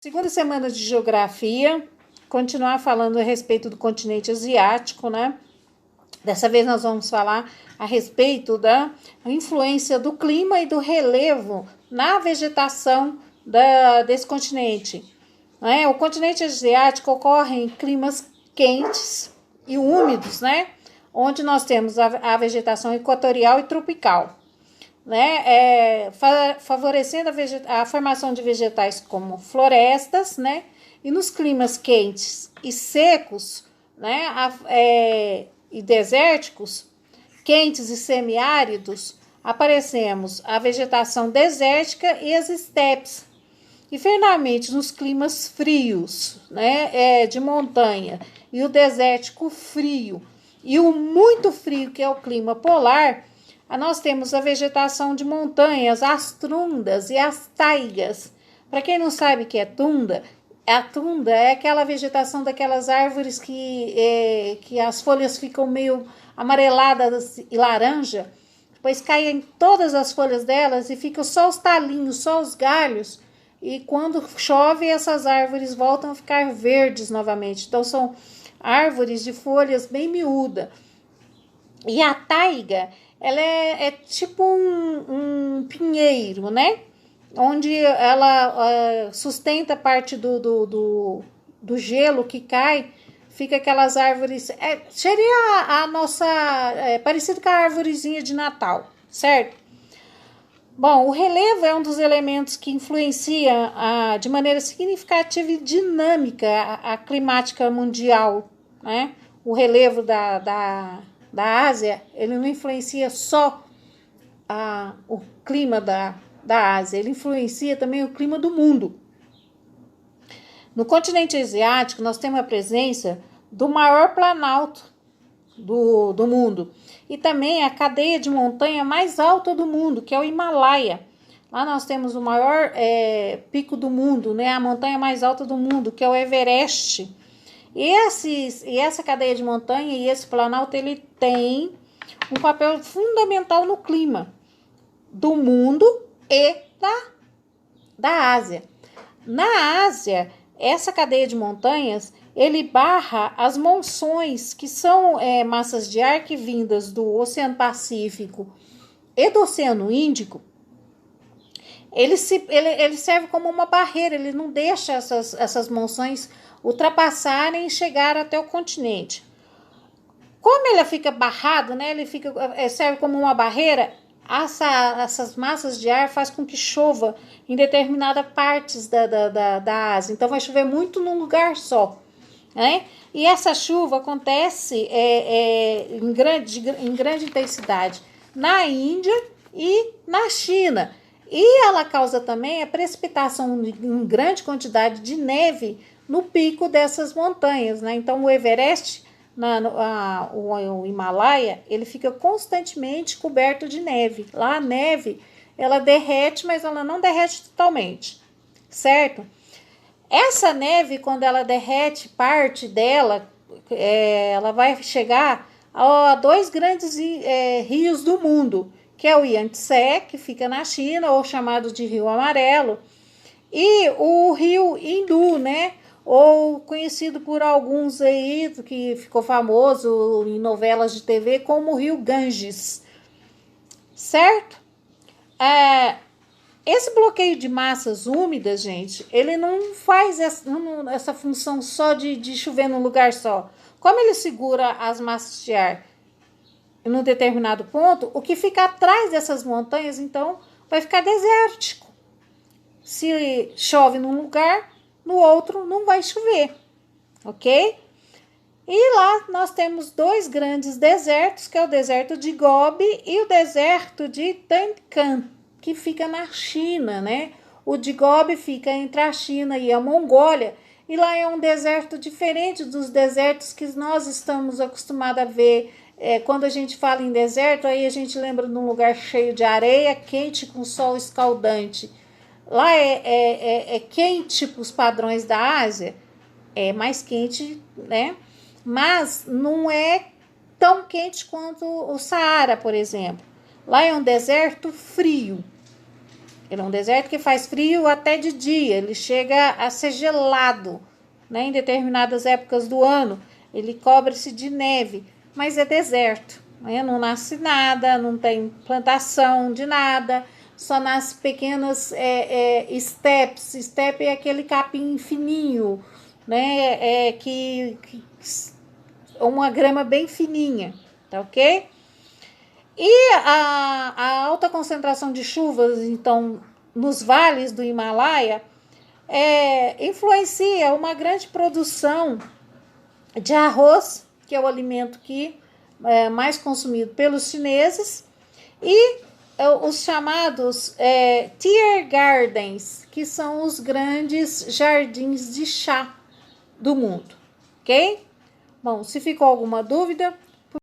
Segunda semana de geografia, continuar falando a respeito do continente asiático, né? Dessa vez nós vamos falar a respeito da influência do clima e do relevo na vegetação desse continente. O continente asiático ocorre em climas quentes e úmidos, né? Onde nós temos a vegetação equatorial e tropical, né, favorecendo a formação de vegetais como florestas, né, e nos climas quentes e secos, né, e desérticos, quentes e semiáridos, aparecemos a vegetação desértica e as estepes. E finalmente nos climas frios, né, de montanha e o desértico frio e o muito frio, que é o clima polar, nós temos a vegetação de montanhas, as tundas e as taigas. Para quem não sabe o que é tunda, a tunda é aquela vegetação daquelas árvores que as folhas ficam meio amareladas e laranja, depois caem todas as folhas delas e ficam só os talinhos, só os galhos, e quando chove essas árvores voltam a ficar verdes novamente. Então são árvores de folhas bem miúdas. E a taiga, ela é tipo um pinheiro, né? Onde ela sustenta parte do gelo que cai, fica aquelas árvores. Seria a nossa. Parecido com a árvorezinha de Natal, certo? Bom, o relevo é um dos elementos que influencia de maneira significativa e dinâmica a climática mundial, né? O relevo da Ásia, ele não influencia só o clima da Ásia, ele influencia também o clima do mundo. No continente asiático, nós temos a presença do maior planalto do mundo e também a cadeia de montanha mais alta do mundo, que é o Himalaia. Lá nós temos o maior pico do mundo, né? A montanha mais alta do mundo, que é o Everest. E essa cadeia de montanha e esse planalto, ele tem um papel fundamental no clima do mundo e da Ásia. Na Ásia, essa cadeia de montanhas, ele barra as monções, que são massas de ar que vindas do Oceano Pacífico e do Oceano Índico. Ele serve como uma barreira, ele não deixa essas monções ultrapassarem e chegar até o continente. Como ele fica barrado, né, serve como uma barreira, essas massas de ar faz com que chova em determinadas partes da Ásia. Então vai chover muito num lugar só, né? E essa chuva acontece em grande intensidade na Índia e na China. E ela causa também a precipitação em grande quantidade de neve no pico dessas montanhas, né? Então o Everest, o Himalaia, ele fica constantemente coberto de neve. Lá a neve, ela derrete, mas ela não derrete totalmente, certo? Essa neve, quando ela derrete parte dela, ela vai chegar a dois grandes rios do mundo, que é o Yangtze, que fica na China, ou chamado de Rio Amarelo, e o rio Hindu, né? Ou conhecido por alguns aí, que ficou famoso em novelas de TV, como o rio Ganges, certo? Esse bloqueio de massas úmidas, gente, ele não faz essa função só de chover num lugar só. Como ele segura as massas de ar em um determinado ponto, o que fica atrás dessas montanhas, então, vai ficar desértico. Se chove num lugar, no outro não vai chover, ok? E lá nós temos dois grandes desertos, que é o deserto de Gobi e o deserto de Tangkan, que fica na China, né? O de Gobi fica entre a China e a Mongólia, e lá é um deserto diferente dos desertos que nós estamos acostumados a ver. Quando a gente fala em deserto, aí a gente lembra de um lugar cheio de areia, quente, com sol escaldante. Lá é quente para os padrões da Ásia, é mais quente, né? Mas não é tão quente quanto o Saara, por exemplo. Lá é um deserto frio. Ele é um deserto que faz frio até de dia, ele chega a ser gelado, né? Em determinadas épocas do ano, ele cobre-se de neve, mas é deserto, né? Não nasce nada, não tem plantação de nada, só nasce pequenas estepes. Estepe é aquele capim fininho, né? Uma grama bem fininha, tá ok? E a alta concentração de chuvas, então, nos vales do Himalaia, influencia uma grande produção de arroz, que é o alimento que é mais consumido pelos chineses, e os chamados tear gardens, que são os grandes jardins de chá do mundo, ok? Bom, se ficou alguma dúvida,